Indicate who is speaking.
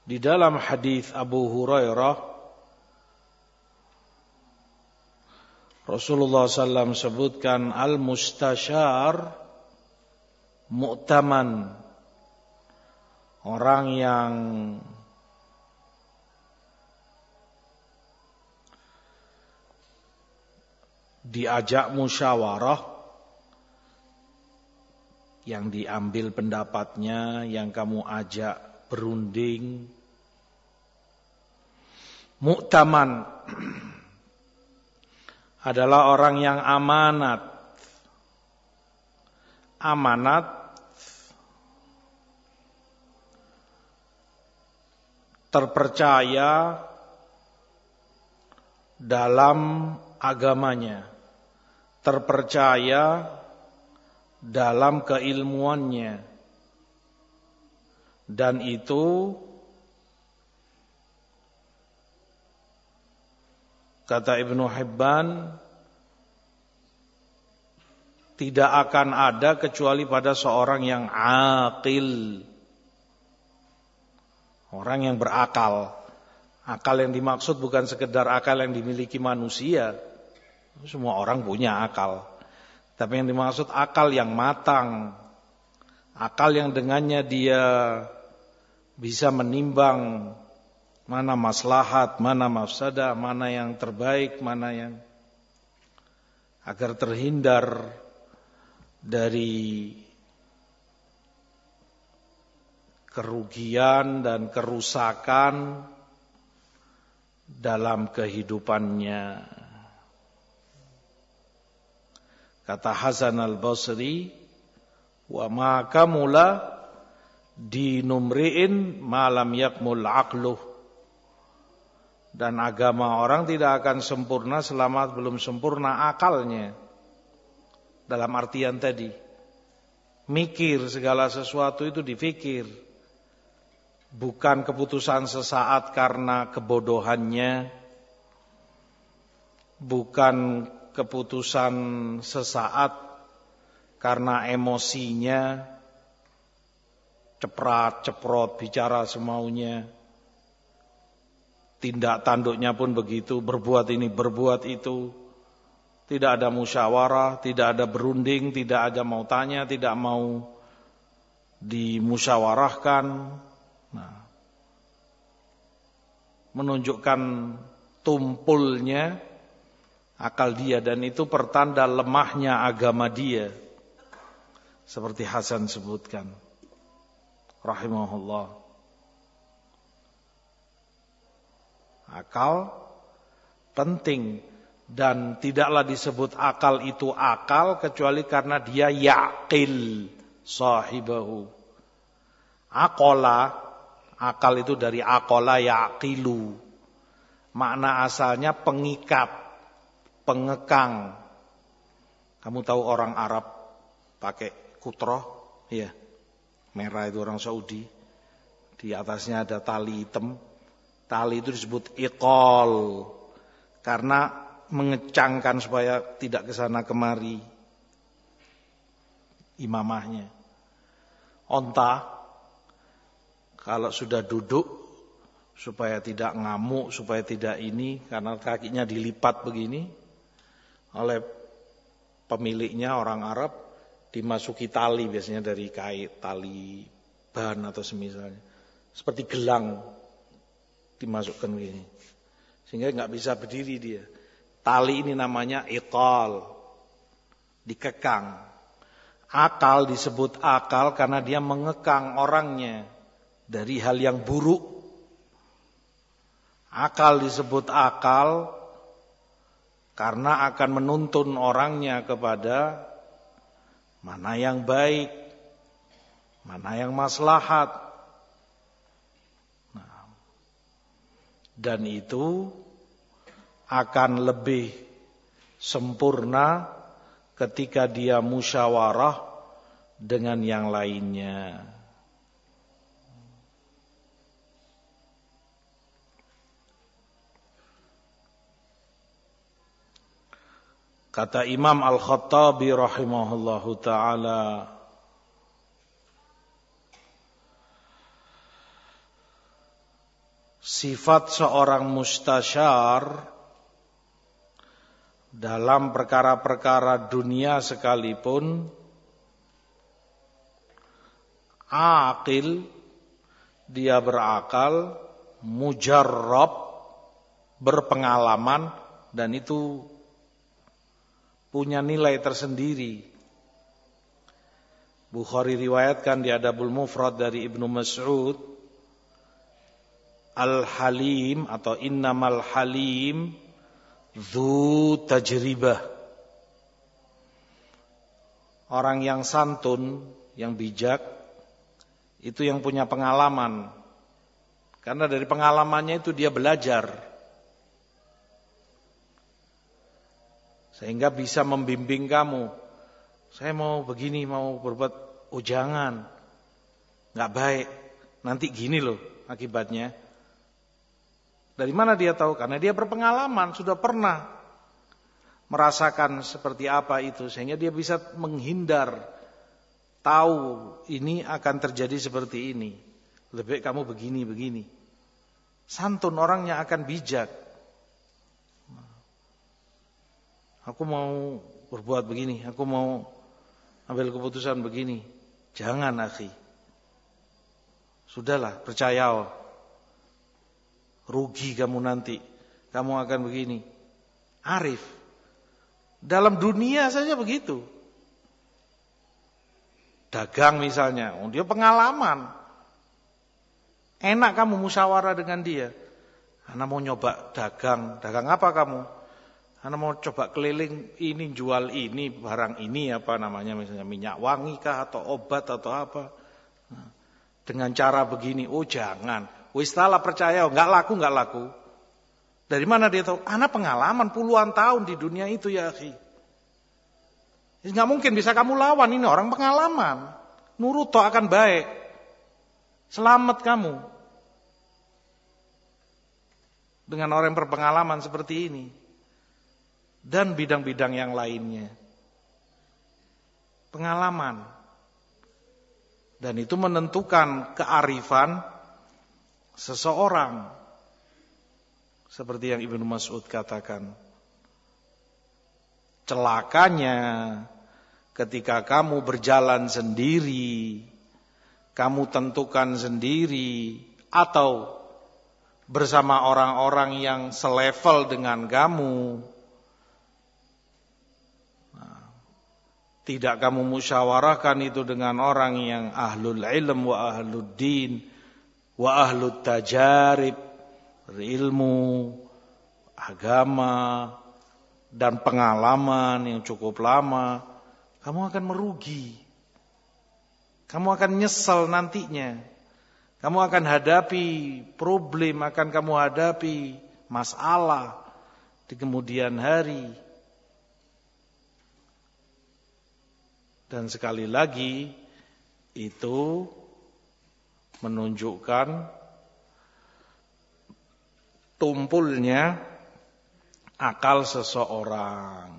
Speaker 1: Di dalam hadis Abu Hurairah, Rasulullah SAW sebutkan al-mustasyar mu'taman, orang yang diajak musyawarah, yang diambil pendapatnya, yang kamu ajak berunding. Mu'taman adalah orang yang amanat. Amanat terpercaya dalam agamanya, terpercaya dalam keilmuannya, dan itu kata Ibnu Hibban tidak akan ada kecuali pada seorang yang aqil, orang yang berakal. Akal yang dimaksud bukan sekedar akal yang dimiliki manusia, semua orang punya akal. Tapi yang dimaksud akal yang matang, akal yang dengannya dia bisa menimbang mana maslahat, mana mafsadah, mana yang terbaik, mana yang, agar terhindar dari kerugian dan kerusakan dalam kehidupannya. Kata Hasan al-Basri, wa ma kamula dinumri'in ma lam yakmul aqluh. Dan agama orang tidak akan sempurna selama belum sempurna akalnya. Dalam artian tadi, mikir, segala sesuatu itu difikir. Bukan keputusan sesaat karena kebodohannya, bukan keputusan sesaat karena emosinya, ceprat, ceprot, bicara semaunya. Tindak tanduknya pun begitu, berbuat ini, berbuat itu. Tidak ada musyawarah, tidak ada berunding, tidak ada mau tanya, tidak mau dimusyawarahkan. Nah, menunjukkan tumpulnya akal dia, dan itu pertanda lemahnya agama dia. Seperti Hasan sebutkan, rahimahullah. Akal penting, dan tidaklah disebut akal itu akal kecuali karena dia yaqil sahibahu. Aqala, akal itu dari aqala yaqilu. Makna asalnya pengikat, pengekang. Kamu tahu orang Arab pakai kutroh? Iya. Merah itu orang Saudi. Di atasnya ada tali hitam. Tali itu disebut iqal karena mengecangkan supaya tidak kesana kemari imamahnya. Onta kalau sudah duduk supaya tidak ngamuk, supaya tidak ini, karena kakinya dilipat begini oleh pemiliknya orang Arab, dimasuki tali biasanya dari kait, tali ban atau semisalnya, seperti gelang dimasukkan begini, sehingga nggak bisa berdiri dia. Tali ini namanya iqal, dikekang. Akal disebut akal karena dia mengekang orangnya dari hal yang buruk. Akal disebut akal karena akan menuntun orangnya kepada mana yang baik, mana yang maslahat. Dan itu akan lebih sempurna ketika dia musyawarah dengan yang lainnya. Kata Imam Al-Khattabi rahimahullahu ta'ala, sifat seorang mustasyar dalam perkara-perkara dunia sekalipun, aqil, dia berakal, mujarrab, berpengalaman, dan itu punya nilai tersendiri. Bukhari riwayatkan di Adabul Mufrad dari Ibnu Mas'ud, Al-Halim atau Innamal Halim Dzu tajribah. Orang yang santun, yang bijak, itu yang punya pengalaman. Karena dari pengalamannya itu dia belajar. Sehingga bisa membimbing kamu. Saya mau begini, mau berbuat, oh jangan. Enggak baik. Nanti gini loh akibatnya. Dari mana dia tahu? Karena dia berpengalaman, sudah pernah merasakan seperti apa itu. Sehingga dia bisa menghindar. Tahu ini akan terjadi seperti ini. Lebih baik kamu begini. Santun, orangnya akan bijak. Aku mau berbuat begini, aku mau ambil keputusan begini. Jangan, akhi. Sudahlah, percaya. Rugi kamu nanti. Kamu akan begini. Arif. Dalam dunia saja begitu. Dagang misalnya, dia pengalaman. Enak kamu musyawarah dengan dia. Ana mau nyoba dagang. Dagang apa kamu? Ana mau coba keliling ini, jual ini, barang ini, apa namanya, misalnya minyak wangi kah atau obat atau apa. Dengan cara begini, oh jangan. Wis salah percaya, enggak laku. Dari mana dia tahu? Ana pengalaman puluhan tahun di dunia itu ya, akhi. Enggak mungkin bisa kamu lawan, ini orang pengalaman. Nurut toh akan baik. Selamat kamu. Dengan orang yang berpengalaman seperti ini. Dan bidang-bidang yang lainnya. Pengalaman. Dan itu menentukan kearifan seseorang. Seperti yang Ibnu Mas'ud katakan. Celakanya ketika kamu berjalan sendiri, kamu tentukan sendiri, atau bersama orang-orang yang selevel dengan kamu, tidak kamu musyawarahkan itu dengan orang yang ahlul ilm wa ahlud din wa ahlut tajarib, ilmu, agama, dan pengalaman yang cukup lama, kamu akan merugi. Kamu akan nyesal nantinya. Kamu akan hadapi problem, akan kamu hadapi masalah di kemudian hari. Dan sekali lagi, itu menunjukkan tumpulnya akal seseorang.